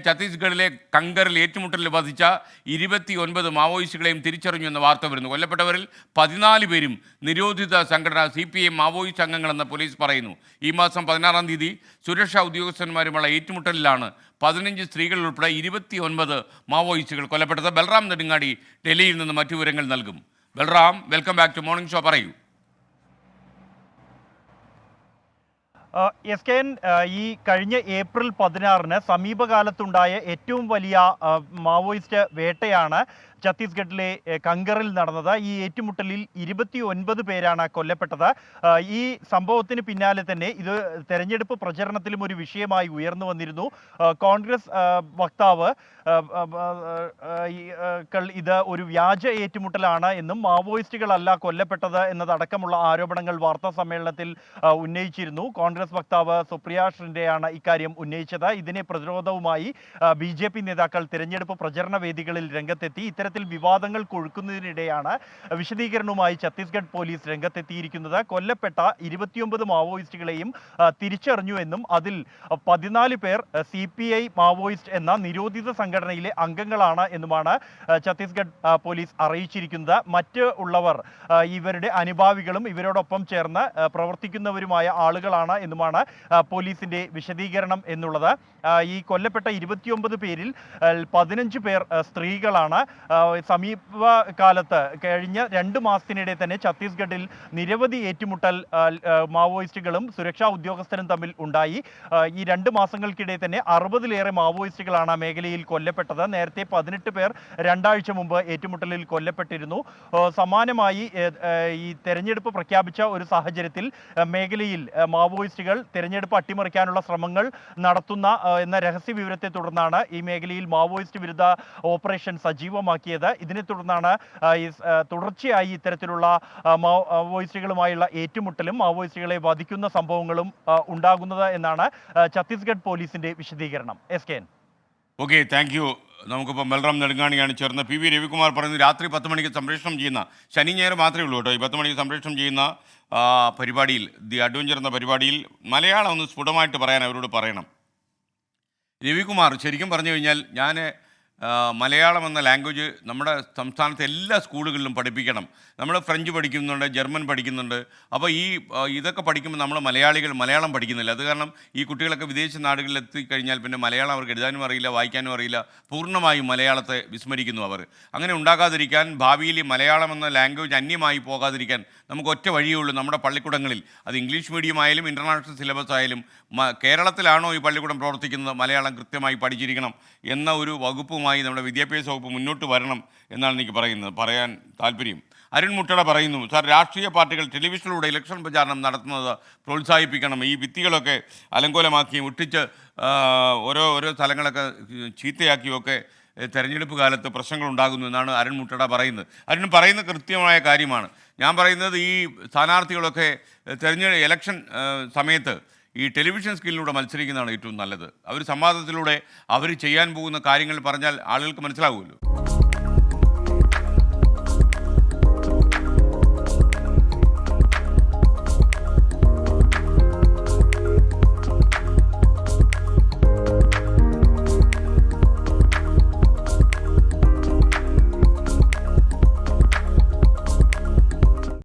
ഛത്തീസ്ഗഡിലെ കങ്കറിൽ ഏറ്റുമുട്ടലിൽ വധിച്ച 29 മാവോയിസ്റ്റുകളെയും തിരിച്ചറിഞ്ഞു എന്ന വാർത്ത വരുന്നു. കൊല്ലപ്പെട്ടവരിൽ 14 പേരും നിരോധിത സംഘടന CPI മാവോയിസ്റ്റ് അംഗങ്ങളെന്ന് പോലീസ് പറയുന്നു. ഈ മാസം 16-ാം തീയതി സുരക്ഷാ ഉദ്യോഗസ്ഥന്മാരുമുള്ള ഏറ്റുമുട്ടലിലാണ് 15 സ്ത്രീകൾ ഉൾപ്പെടെ 29 മാവോയിസ്റ്റുകൾ കൊല്ലപ്പെട്ടത്. ബൽറാം നെടുങ്ങാടി ഡൽഹിയിൽ നിന്ന് മറ്റു വിവരങ്ങൾ നൽകും. Balram, welcome back to morning show. പറയൂ. SKN ഈ കഴിഞ്ഞ ഏപ്രിൽ 16-ന് സമീപകാലത്തുണ്ടായ ഏറ്റവും വലിയ മാവോയിസ്റ്റ് വേട്ടയാണ് ഛത്തീസ്ഗഡിലെ കങ്കറിൽ നടന്നത്. ഈ ഏറ്റുമുട്ടലിൽ 29 പേരാണ് കൊല്ലപ്പെട്ടത്. ഈ സംഭവത്തിന് പിന്നാലെ തന്നെ ഇത് തെരഞ്ഞെടുപ്പ് പ്രചരണത്തിലും ഒരു വിഷയമായി ഉയർന്നു വന്നിരുന്നു. കോൺഗ്രസ് വക്താവ് ഇത് ഒരു വ്യാജ ഏറ്റുമുട്ടലാണ് എന്നും മാവോയിസ്റ്റുകളല്ല കൊല്ലപ്പെട്ടത് എന്നതടക്കമുള്ള ആരോപണങ്ങൾ വാർത്താ സമ്മേളനത്തിൽ ഉന്നയിച്ചിരുന്നു. കോൺഗ്രസ് വക്താവ് സുപ്രിയ ഷിൻഡെയാണ് ഇക്കാര്യം ഉന്നയിച്ചത്. ഇതിനെ പ്രതിരോധവുമായി BJP നേതാക്കൾ തിരഞ്ഞെടുപ്പ് പ്രചരണ വേദികളിൽ രംഗത്തെത്തി. ഇത്തരത്തിൽ വിവാദങ്ങൾ കൊഴുക്കുന്നതിനിടെയാണ് വിശദീകരണവുമായി ഛത്തീസ്ഗഡ് പോലീസ് രംഗത്തെത്തിയിരിക്കുന്നത്. കൊല്ലപ്പെട്ട 29 മാവോയിസ്റ്റുകളെയും തിരിച്ചറിഞ്ഞു എന്നും അതിൽ 14 പേർ CPI മാവോയിസ്റ്റ് എന്ന നിരോധിത സംഘടനയിലെ അംഗങ്ങളാണ് എന്നുമാണ് ഛത്തീസ്ഗഡ് പോലീസ് അറിയിച്ചിരിക്കുന്നത്. മറ്റ് ഉള്ളവർ ഇവരുടെ അനുഭാവികളും ഇവരോടൊപ്പം ചേർന്ന് പ്രവർത്തിക്കുന്നവരുമായ ആളുകളാണ് എന്നുമാണ് പോലീസിന്റെ വിശദീകരണം എന്നുള്ളത്. ഈ കൊല്ലപ്പെട്ട 29 പേരിൽ 15 പേർ സ്ത്രീകളാണ്. സമീപകാലത്ത് കഴിഞ്ഞ 2 മാസത്തിനിടെ തന്നെ ഛത്തീസ്ഗഡിൽ നിരവധി ഏറ്റുമുട്ടൽ മാവോയിസ്റ്റുകളും സുരക്ഷാ ഉദ്യോഗസ്ഥരും തമ്മിൽ ഉണ്ടായി. ഈ 2 മാസങ്ങൾക്കിടെ തന്നെ 60-ലേറെ മാവോയിസ്റ്റുകളാണ് മേഖലയിൽ കൊല്ലപ്പെട്ടത്. നേരത്തെ 18 പേർ 2 ആഴ്ച മുമ്പ് ഏറ്റുമുട്ടലിൽ കൊല്ലപ്പെട്ടിരുന്നു. സമാനമായി ഈ തെരഞ്ഞെടുപ്പ് പ്രഖ്യാപിച്ച ഒരു സാഹചര്യത്തിൽ മേഖലയിൽ മാവോയിസ്റ്റുകൾ തെരഞ്ഞെടുപ്പ് അട്ടിമറിക്കാനുള്ള ശ്രമങ്ങൾ നടത്തുന്ന എന്ന രഹസ്യ വിവരത്തെ തുടർന്നാണ് ഈ മേഖലയിൽ മാവോയിസ്റ്റ് വിരുദ്ധ ഓപ്പറേഷൻ സജീവമാക്കിയത്. ഇതിനെ തുടർന്നാണ് തുടർച്ചയായി ഇത്തരത്തിലുള്ള മാവോയിസ്റ്റുകളുമായുള്ള ഏറ്റുമുട്ടലും മാവോയിസ്റ്റുകളെ വധിക്കുന്ന സംഭവങ്ങളും ഉണ്ടാകുന്നത് എന്നാണ് ഛത്തീസ്ഗഡ് പോലീസിന്റെ വിശദീകരണം. SKN. Okay, thank you. നമുക്കിപ്പോൾ ബൽറാം നെടുങ്ങാണിയാണ് ചേർന്ന്. PV രവികുമാർ പറയുന്നത് രാത്രി 10 മണിക്ക് സംപ്രേഷണം ചെയ്യുന്ന, ശനി ഞായർ മാത്രമേ ഉള്ളൂ കേട്ടോ, ഈ 10 മണിക്ക് സംപ്രേഷണം ചെയ്യുന്ന പരിപാടിയിൽ, ദി അഡ്വഞ്ചർ എന്ന പരിപാടിയിൽ മലയാളം ഒന്ന് സ്ഫുടമായിട്ട് പറയാൻ അവരോട് പറയണം. രവികുമാർ, ശരിക്കും പറഞ്ഞു കഴിഞ്ഞാൽ ഞാൻ മലയാളം എന്ന ലാംഗ്വേജ് നമ്മുടെ സംസ്ഥാനത്തെ എല്ലാ സ്കൂളുകളിലും പഠിപ്പിക്കണം. നമ്മൾ ഫ്രഞ്ച് പഠിക്കുന്നുണ്ട്, ജർമ്മൻ പഠിക്കുന്നുണ്ട്. അപ്പോൾ ഇതൊക്കെ പഠിക്കുമ്പോൾ നമ്മൾ മലയാളികൾ മലയാളം പഠിക്കുന്നില്ല. അത് കാരണം ഈ കുട്ടികളൊക്കെ വിദേശ നാടുകളിൽ എത്തിക്കഴിഞ്ഞാൽ പിന്നെ മലയാളം അവർക്ക് എഴുതാനും അറിയില്ല, വായിക്കാനും അറിയില്ല. പൂർണ്ണമായും മലയാളത്തെ വിസ്മരിക്കുന്നു അവർ. അങ്ങനെ ഉണ്ടാകാതിരിക്കാൻ, ഭാവിയിൽ മലയാളം എന്ന ലാംഗ്വേജ് അന്യമായി പോകാതിരിക്കാൻ നമുക്ക് ഒറ്റ വഴിയേ ഉള്ളൂ. നമ്മുടെ പള്ളിക്കൂടങ്ങളിൽ, അത് ഇംഗ്ലീഷ് മീഡിയം ആയാലും ഇൻ്റർനാഷണൽ സിലബസ് ആയാലും, കേരളത്തിലാണോ ഈ പള്ളിക്കൂടം പ്രവർത്തിക്കുന്നത്, മലയാളം കൃത്യമായി പഠിച്ചിരിക്കണം എന്ന ഒരു വകുപ്പുമായി നമ്മുടെ വിദ്യാഭ്യാസ വകുപ്പ് മുന്നോട്ട് വരണം എന്നാണ് എനിക്ക് പറയാൻ താല്പര്യം. അരുൺ മുട്ടട പറയുന്നു, സാർ, രാഷ്ട്രീയ പാർട്ടികൾ ടെലിവിഷനിലൂടെ ഇലക്ഷൻ പ്രചാരണം നടത്തുന്നത് പ്രോത്സാഹിപ്പിക്കണം. ഈ ഭിത്തികളൊക്കെ അലങ്കോലമാക്കിയും ഒട്ടിച്ച് ഓരോ സ്ഥലങ്ങളൊക്കെ ചീത്തയാക്കിയൊക്കെ തെരഞ്ഞെടുപ്പ് കാലത്ത് പ്രശ്നങ്ങൾ ഉണ്ടാകുന്നു എന്നാണ് അരുൺ മുട്ടട പറയുന്നത്. അരുൺ പറയുന്നത് കൃത്യമായ കാര്യമാണ്. ഞാൻ പറയുന്നത് ഈ സ്ഥാനാർത്ഥികളൊക്കെ ഇലക്ഷൻ സമയത്ത് ഈ ടെലിവിഷൻ സ്ക്രീനിലൂടെ മത്സരിക്കുന്നതാണ് ഏറ്റവും നല്ലത്. അവർ സംവാദത്തിലൂടെ അവർ ചെയ്യാൻ പോകുന്ന കാര്യങ്ങൾ പറഞ്ഞാൽ ആളുകൾക്ക് മനസ്സിലാവുമല്ലോ.